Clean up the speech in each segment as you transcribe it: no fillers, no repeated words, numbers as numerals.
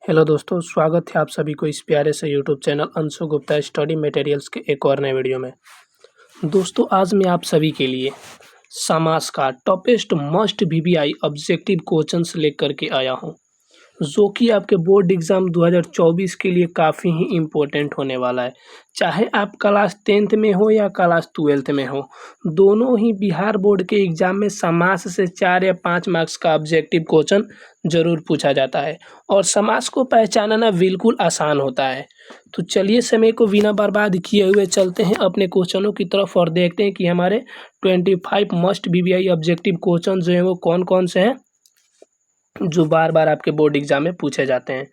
Hello दोस्तों, स्वागत है आप सभी को इस प्यारे से YouTube channel Anshu Gupta study materials के एक और नए वीडियो में। दोस्तों, आज मैं आप सभी के लिए समास का toppest must VVI objective questions लेकर के आया हूं, जो कि आपके बोर्ड एग्ज़ाम 2024 के लिए काफ़ी ही इम्पोर्टेंट होने वाला है। चाहे आप क्लास 10th में हो या क्लास 12th में हो, दोनों ही बिहार बोर्ड के एग्ज़ाम में समास से 4 या 5 मार्क्स का ऑब्जेक्टिव क्वेश्चन ज़रूर पूछा जाता है और समास को पहचानना बिल्कुल आसान होता है। तो चलिए, समय को बिना बर्बाद किए हुए चलते हैं अपने क्वेश्चनों की तरफ और देखते हैं कि हमारे 25 मस्ट वीवीआई ऑब्जेक्टिव क्वेश्चन जो हैं वो कौन-कौन से हैं, जो बार-बार आपके बोर्ड एग्ज़ाम में पूछे जाते हैं।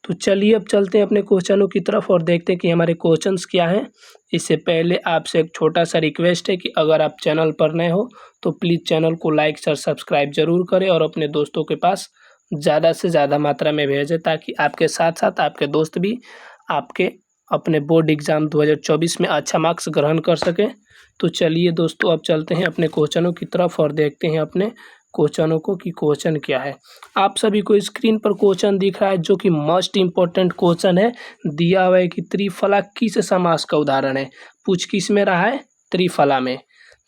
तो चलिए, अब चलते हैं अपने क्वेश्चनों की तरफ और देखते हैं कि हमारे क्वेश्चंस क्या हैं। इससे पहले आपसे एक छोटा-सा रिक्वेस्ट है कि अगर आप चैनल पर नए हो तो प्लीज़ चैनल को लाइक और सब्सक्राइब ज़रूर करें और अपने दोस्तों के पास ज़्यादा से ज़्यादा मात्रा में भेजें, ताकि आपके साथ-साथ आपके दोस्त भी आपके अपने बोर्ड एग्ज़ाम 2024 में अच्छा मार्क्स ग्रहण कर सकें। तो चलिए दोस्तों, अब चलते हैं अपने क्वेश्चनों की तरफ और देखते हैं अपने क्वेश्चनों को कि क्वेश्चन क्या है। आप सभी को स्क्रीन पर क्वेश्चन दिख रहा है, जो कि मोस्ट इम्पोर्टेंट क्वेश्चन है। दिया हुआ है कि त्रिफला किस समास का उदाहरण है। पूछ किस में रहा है? त्रिफला में।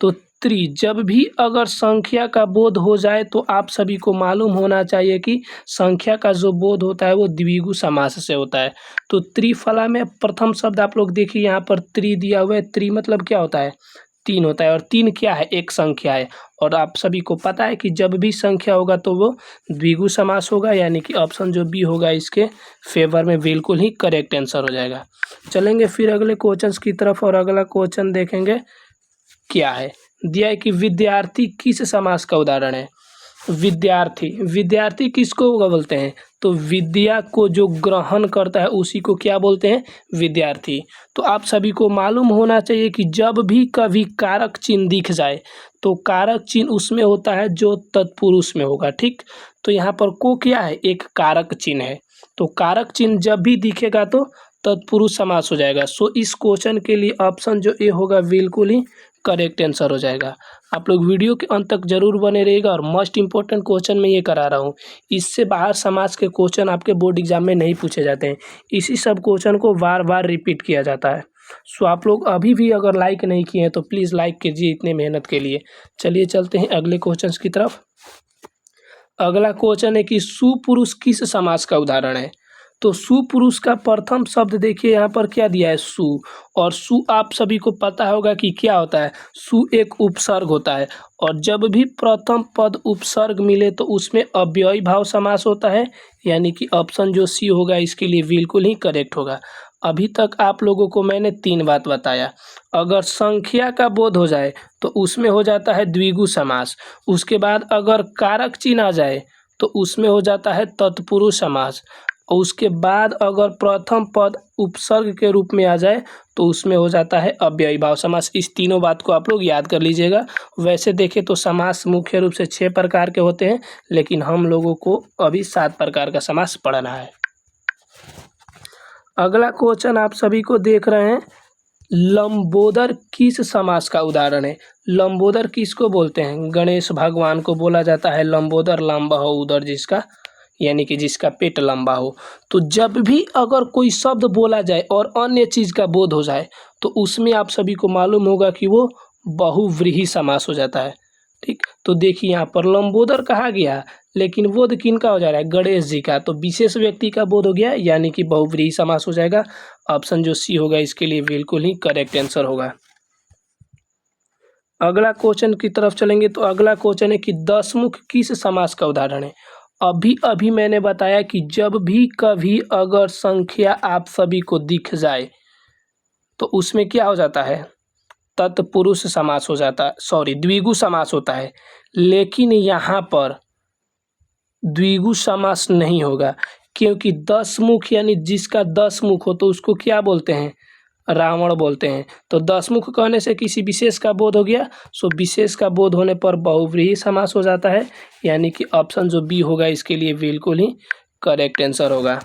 तो जब भी अगर संख्या का बोध हो जाए तो आप सभी को मालूम होना चाहिए कि संख्या का जो बोध होता है वो द्विगु समास से होता है। तो त्रिफला में प्रथम शब्द आप लोग देखिए, यहाँ पर त्रि दिया हुआ है। त्रि मतलब क्या होता है? 3 होता है, और 3 क्या है? एक संख्या है। और आप सभी को पता है कि जब भी संख्या होगा तो वो द्विगु समास होगा, यानी कि ऑप्शन जो बी होगा इसके फेवर में बिल्कुल ही करेक्ट आंसर हो जाएगा। चलेंगे फिर अगले क्वेश्चंस की तरफ और अगला क्वेश्चन देखेंगे क्या है। दिया है कि विद्यार्थी किस समास का उदाहरण है। विद्यार्थी किसको बोलते हैं? तो विद्या को जो ग्रहण करता है उसी को क्या बोलते हैं? विद्यार्थी। तो आप सभी को मालूम होना चाहिए कि जब भी कभी कारक चिन्ह दिख जाए तो कारक चिन्ह उसमें होता है जो तत्पुरुष में होगा, ठीक। तो यहाँ पर को क्या है? एक कारक चिन्ह है। तो कारक चिन्ह जब भी दिखेगा तो तत्पुरुष समास हो जाएगा। सो इस क्वेश्चन के लिए ऑप्शन जो ए होगा बिल्कुल ही करेक्ट आंसर हो जाएगा। आप लोग वीडियो के अंत तक जरूर बने रहिएगा और मोस्ट इंपॉर्टेंट क्वेश्चन मैं ये करा रहा हूँ। इससे बाहर समाज के क्वेश्चन आपके बोर्ड एग्जाम में नहीं पूछे जाते हैं। इसी सब क्वेश्चन को बार बार रिपीट किया जाता है। सो आप लोग अभी भी अगर लाइक नहीं किए हैं तो प्लीज़ लाइक कीजिए इतने मेहनत के लिए। चलिए चलते हैं अगले क्वेश्चन की तरफ। अगला क्वेश्चन है कि सुपुरुष किस समास का उदाहरण है। तो सुपुरुष का प्रथम शब्द देखिए, यहाँ पर क्या दिया है? सु। और सु आप सभी को पता होगा कि क्या होता है? सु एक उपसर्ग होता है, और जब भी प्रथम पद उपसर्ग मिले तो उसमें अव्ययी भाव समास होता है, यानी कि ऑप्शन जो सी होगा इसके लिए बिल्कुल ही करेक्ट होगा। अभी तक आप लोगों को मैंने 3 बात बताया। अगर संख्या का बोध हो जाए तो उसमें हो जाता है द्विगु समास। उसके बाद अगर कारक चिन्ह आ जाए तो उसमें हो जाता है तत्पुरुष समास। और उसके बाद अगर प्रथम पद उपसर्ग के रूप में आ जाए तो उसमें हो जाता है अव्ययी भाव समास। इस तीनों बात को आप लोग याद कर लीजिएगा। वैसे देखें तो समास मुख्य रूप से 6 प्रकार के होते हैं, लेकिन हम लोगों को अभी 7 प्रकार का समास पढ़ना है। अगला क्वेश्चन आप सभी को देख रहे हैं, लंबोदर किस समास का उदाहरण है। लंबोदर किसको बोलते हैं? गणेश भगवान को बोला जाता है लंबोदर। लंबा हो उदर जिसका, यानी कि जिसका पेट लंबा हो। तो जब भी अगर कोई शब्द बोला जाए और अन्य चीज़ का बोध हो जाए तो उसमें आप सभी को मालूम होगा कि वो बहुव्रीहि समास हो जाता है, ठीक। तो देखिए, यहाँ पर लंबोदर कहा गया, लेकिन बोध किनका हो जा रहा है? गणेश जी का। तो विशेष व्यक्ति का बोध हो गया, यानी कि बहुव्रीहि समास हो जाएगा। ऑप्शन जो सी होगा इसके लिए बिल्कुल ही करेक्ट आंसर होगा। अगला क्वेश्चन की तरफ चलेंगे तो अगला क्वेश्चन है कि दसमुख किस समास का उदाहरण है। अभी अभी मैंने बताया कि जब भी कभी अगर संख्या आप सभी को दिख जाए तो उसमें क्या हो जाता है? तत्पुरुष समास हो जाता है, सॉरी द्विगु समास होता है। लेकिन यहाँ पर द्विगु समास नहीं होगा, क्योंकि 10 मुख यानी जिसका 10 मुख हो तो उसको क्या बोलते हैं? रावण बोलते हैं। तो 10 मुख कहने से किसी विशेष का बोध हो गया। सो विशेष का बोध होने पर बहुव्रीहि समास हो जाता है, यानी कि ऑप्शन जो बी होगा इसके लिए बिल्कुल ही करेक्ट आंसर होगा।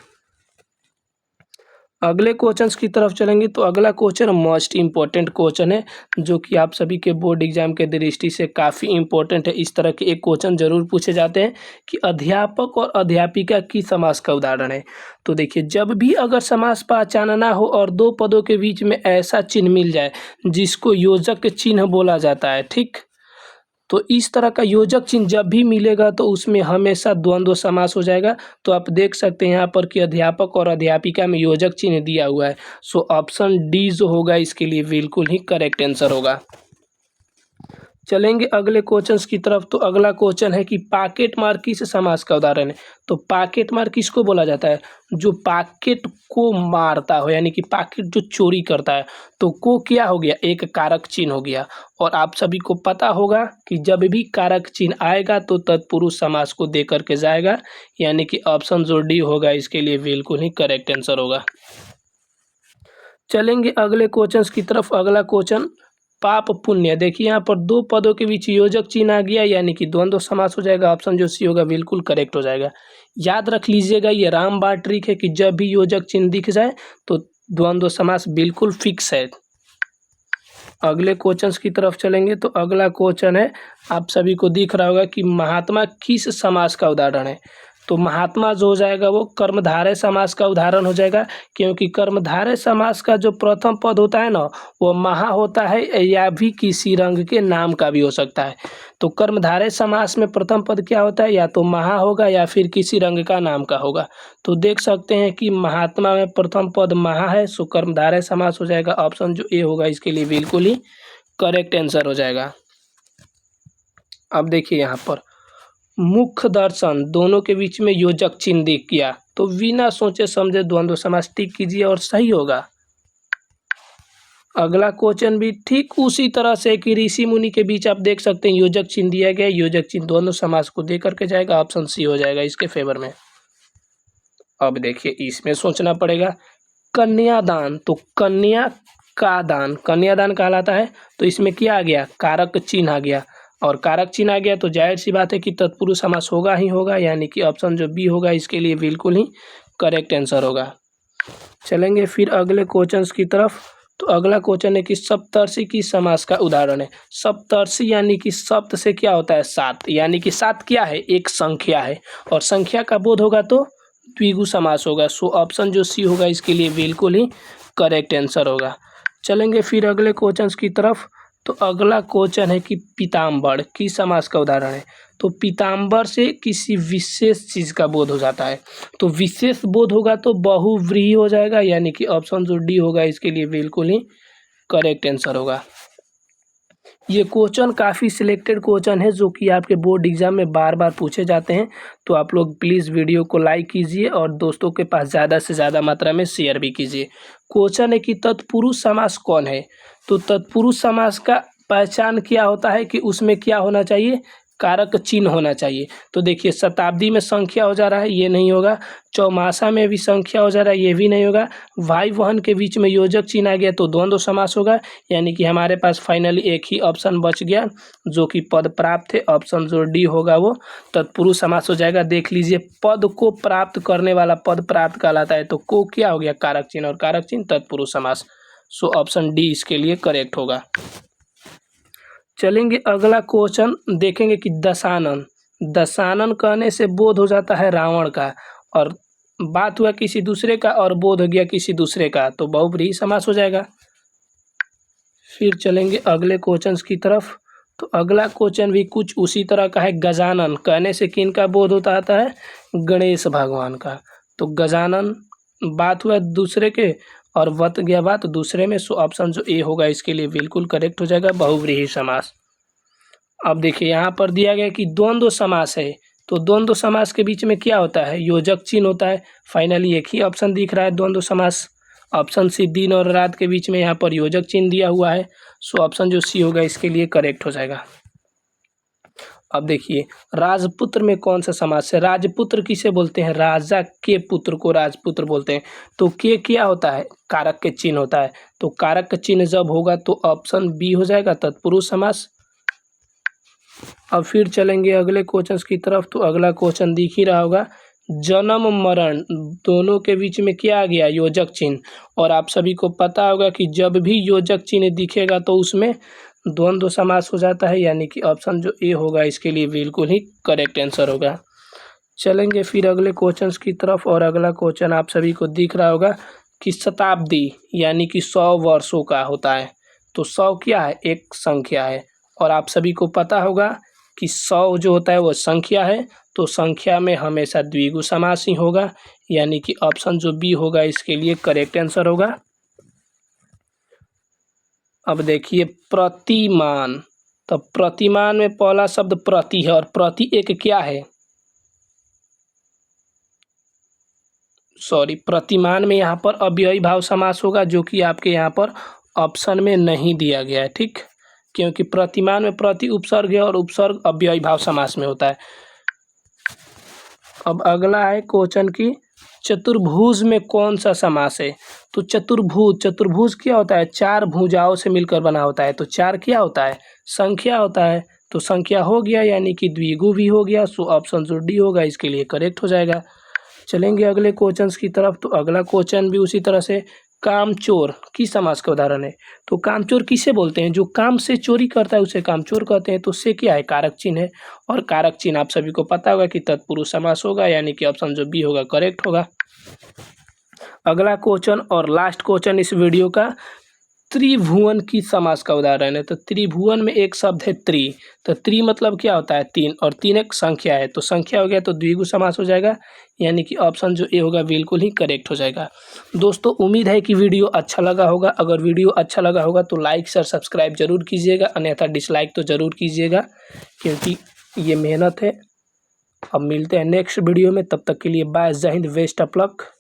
अगले क्वेश्चंस की तरफ चलेंगे तो अगला क्वेश्चन मोस्ट इम्पोर्टेंट क्वेश्चन है, जो कि आप सभी के बोर्ड एग्जाम के दृष्टि से काफ़ी इम्पोर्टेंट है। इस तरह के एक क्वेश्चन जरूर पूछे जाते हैं कि अध्यापक और अध्यापिका की समास का उदाहरण है। तो देखिए, जब भी अगर समास पहचानना हो और दो पदों के बीच में ऐसा चिन्ह मिल जाए जिसको योजक चिन्ह बोला जाता है, ठीक, तो इस तरह का योजक चिन्ह जब भी मिलेगा तो उसमें हमेशा द्वंद्व समास हो जाएगा। तो आप देख सकते हैं यहाँ पर कि अध्यापक और अध्यापिका में योजक चिन्ह दिया हुआ है। सो ऑप्शन डी जो होगा इसके लिए बिल्कुल ही करेक्ट आंसर होगा। चलेंगे अगले क्वेश्चंस की तरफ। तो अगला क्वेश्चन है कि पॉकेट मार किस समास का उदाहरण है। तो पॉकेट मार किसको बोला जाता है, जो पॉकेट को मारता हो, यानी कि पॉकेट जो चोरी करता है। तो को क्या हो गया, एक कारक चिन्ह हो गया। और आप सभी को पता होगा कि जब भी कारक चिन्ह आएगा तो तत्पुरुष समास को दे करके जाएगा, यानी कि ऑप्शन जो डी होगा इसके लिए बिल्कुल ही करेक्ट आंसर होगा। चलेंगे अगले क्वेश्चंस की तरफ। अगला क्वेश्चन पाप पुण्य। देखिए यहाँ पर दो पदों के बीच योजक चिन्ह आ गया, यानी कि द्वंद्व समास हो जाएगा। ऑप्शन जो सी होगा बिल्कुल करेक्ट हो जाएगा। याद रख लीजिएगा, ये रामबाण ट्रिक है कि जब भी योजक चिन्ह दिख जाए तो द्वंद्व समास बिल्कुल फिक्स है। अगले क्वेश्चंस की तरफ चलेंगे तो अगला क्वेश्चन है, आप सभी को दिख रहा होगा कि महात्मा किस समास का उदाहरण है। तो महात्मा जो हो जाएगा वो कर्मधारय समास का उदाहरण हो जाएगा, क्योंकि कर्मधारय समास का जो प्रथम पद होता है ना, वो महा होता है या भी किसी रंग के नाम का भी हो सकता है। तो कर्मधारय समास में प्रथम पद क्या होता है, या तो महा होगा या फिर किसी रंग का नाम का होगा। तो देख सकते हैं कि महात्मा में प्रथम पद महा है, सो कर्मधारय समास हो जाएगा। ऑप्शन जो ए होगा इसके लिए बिल्कुल ही करेक्ट आंसर हो जाएगा। अब देखिए यहाँ पर मुख्य दर्शन दोनों के बीच में योजक चिन्ह दिख गया, तो बिना सोचे समझे द्वंद्व समास टिक कीजिए और सही होगा। अगला क्वेश्चन भी ठीक उसी तरह से कि ऋषि मुनि के बीच आप देख सकते हैं योजक चिन्ह दिया गया, योजक चिन्ह द्वंद्व समास को दे करके जाएगा। ऑप्शन सी हो जाएगा इसके फेवर में। अब देखिए इसमें सोचना पड़ेगा, कन्यादान। तो कन्या का दान कन्यादान कहलाता है, तो इसमें क्या आ गया, कारक चिन्ह आ गया। और कारक चिन्ह आ गया तो जाहिर सी बात है कि तत्पुरुष समास होगा ही होगा, यानी कि ऑप्शन जो बी होगा इसके लिए बिल्कुल ही करेक्ट आंसर होगा। चलेंगे फिर अगले क्वेश्चंस की तरफ। तो अगला क्वेश्चन है कि सप्तर्षि की समास का उदाहरण है। सप्तर्षि यानी कि सप्त से क्या होता है, सात, यानी कि सात क्या है, एक संख्या है। और संख्या का बोध होगा तो द्विगु समास होगा। सो ऑप्शन जो सी होगा इसके लिए बिल्कुल ही करेक्ट आंसर होगा। चलेंगे फिर अगले क्वेश्चंस की तरफ। तो अगला क्वेश्चन है कि पीताम्बर की समास का उदाहरण है। तो पीताम्बर से किसी विशेष चीज़ का बोध हो जाता है। तो विशेष बोध होगा तो बहुव्रीहि हो जाएगा, यानी कि ऑप्शन जो डी होगा इसके लिए बिल्कुल ही करेक्ट आंसर होगा। ये क्वेश्चन काफ़ी सिलेक्टेड क्वेश्चन है जो कि आपके बोर्ड एग्जाम में बार बार पूछे जाते हैं। तो आप लोग प्लीज़ वीडियो को लाइक कीजिए और दोस्तों के पास ज़्यादा से ज़्यादा मात्रा में शेयर भी कीजिए। क्वेश्चन है कि तत्पुरुष समास कौन है। तो तत्पुरुष समास का पहचान क्या होता है कि उसमें क्या होना चाहिए, कारक चिन्ह होना चाहिए। तो देखिए शताब्दी में संख्या हो जा रहा है, ये नहीं होगा। चौमासा में भी संख्या हो जा रहा है, ये भी नहीं होगा। भाई बहन के बीच में योजक चिन्ह आ गया तो द्वंद्व समास होगा, यानी कि हमारे पास फाइनली एक ही ऑप्शन बच गया जो कि पद प्राप्त है। ऑप्शन जो डी होगा वो तत्पुरुष समास हो जाएगा। देख लीजिए, पद को प्राप्त करने वाला पद प्राप्त कहलाता है, तो को क्या हो गया, कारक चिन्ह, और कारक चिन्ह तत्पुरुष समास। सो ऑप्शन डी इसके लिए करेक्ट होगा। चलेंगे अगला क्वेश्चन देखेंगे कि दशानन। दशानन कहने से बोध हो जाता है रावण का, और बात हुआ किसी दूसरे का और बोध हो गया किसी दूसरे का, तो बहुव्रीहि समास हो जाएगा। फिर चलेंगे अगले क्वेश्चंस की तरफ। तो अगला क्वेश्चन भी कुछ उसी तरह का है। गजानन कहने से किन का बोध होता आता है, गणेश भगवान का। तो गजानन बात हुआ दूसरे के और वत गया बात दूसरे में। सो ऑप्शन जो ए होगा इसके लिए बिल्कुल करेक्ट हो जाएगा, बहुव्रीहि समास। अब देखिए यहाँ पर दिया गया कि द्वंद्व समास है, तो द्वंद्व समास के बीच में क्या होता है, योजक चिन्ह होता है। फाइनली एक ही ऑप्शन दिख रहा है द्वंद्व समास। ऑप्शन सी दिन और रात के बीच में यहाँ पर योजक चिन्ह दिया हुआ है। सो ऑप्शन जो सी होगा इसके लिए करेक्ट हो जाएगा। अब देखिए राजपुत्र में कौन सा समास है। राजपुत्र किसे बोलते हैं, राजा के पुत्र को राजपुत्र बोलते हैं। तो के क्या होता है, कारक के चिन्ह होता है। तो कारक का चिन्ह जब होगा तो ऑप्शन बी हो जाएगा तत्पुरुष समास। अब फिर चलेंगे अगले क्वेश्चन की तरफ। तो अगला क्वेश्चन दिख ही रहा होगा जन्म मरण दोनों के बीच में क्या आ गया, योजक चिन्ह। और आप सभी को पता होगा कि जब भी योजक चिन्ह दिखेगा तो उसमें द्वंद्व समास हो जाता है, यानी कि ऑप्शन जो ए होगा इसके लिए बिल्कुल ही करेक्ट आंसर होगा। चलेंगे फिर अगले क्वेश्चन की तरफ, और अगला क्वेश्चन आप सभी को दिख रहा होगा कि शताब्दी यानी कि 100 वर्षों का होता है। तो 100 क्या है, एक संख्या है, और आप सभी को पता होगा कि 100 जो होता है वो संख्या है, तो संख्या में हमेशा द्विगु समास ही होगा, यानी कि ऑप्शन जो बी होगा इसके लिए करेक्ट आंसर होगा। अब देखिए प्रतिमान, तो प्रतिमान में पहला शब्द प्रति है, और प्रति एक क्या है, सॉरी, प्रतिमान में यहाँ पर अव्ययी भाव समास होगा, जो कि आपके यहाँ पर ऑप्शन में नहीं दिया गया है, ठीक, क्योंकि प्रतिमान में प्रति उपसर्ग है और उपसर्ग अव्ययी भाव समास में होता है। अब अगला है क्वेश्चन की चतुर्भुज में कौन सा समास है। तो चतुर्भुज, चतुर्भुज क्या होता है, 4 भुजाओं से मिलकर बना होता है। तो 4 क्या होता है, संख्या होता है, तो संख्या हो गया, यानी कि द्विगु भी हो गया, सो ऑप्शन जो डी होगा इसके लिए करेक्ट हो जाएगा। चलेंगे अगले क्वेश्चन की तरफ, तो अगला क्वेश्चन भी उसी तरह से कामचोर किस समास का उदाहरण है। तो कामचोर किसे बोलते हैं, जो काम से चोरी करता है उसे कामचोर कहते हैं। तो उससे क्या है, कारक चिन्ह है, और कारक चिन्ह आप सभी को पता होगा कि तत्पुरुष समास होगा, यानी कि ऑप्शन जो बी होगा करेक्ट होगा। अगला क्वेश्चन और लास्ट क्वेश्चन इस वीडियो का, त्रिभुवन की समास का उदाहरण है। तो त्रिभुवन में एक शब्द है त्रि, तो त्रि मतलब क्या होता है, 3, और 3 एक संख्या है, तो संख्या हो गया तो द्विगु समास हो जाएगा, यानी कि ऑप्शन जो ए होगा बिल्कुल ही करेक्ट हो जाएगा। दोस्तों उम्मीद है कि वीडियो अच्छा लगा होगा। अगर वीडियो अच्छा लगा होगा तो लाइक शेयर सब्सक्राइब जरूर कीजिएगा, अन्यथा डिसलाइक तो ज़रूर कीजिएगा, क्योंकि ये मेहनत है। अब मिलते हैं नेक्स्ट वीडियो में, तब तक के लिए बाय, जय हिंद, बेस्ट ऑफ लक।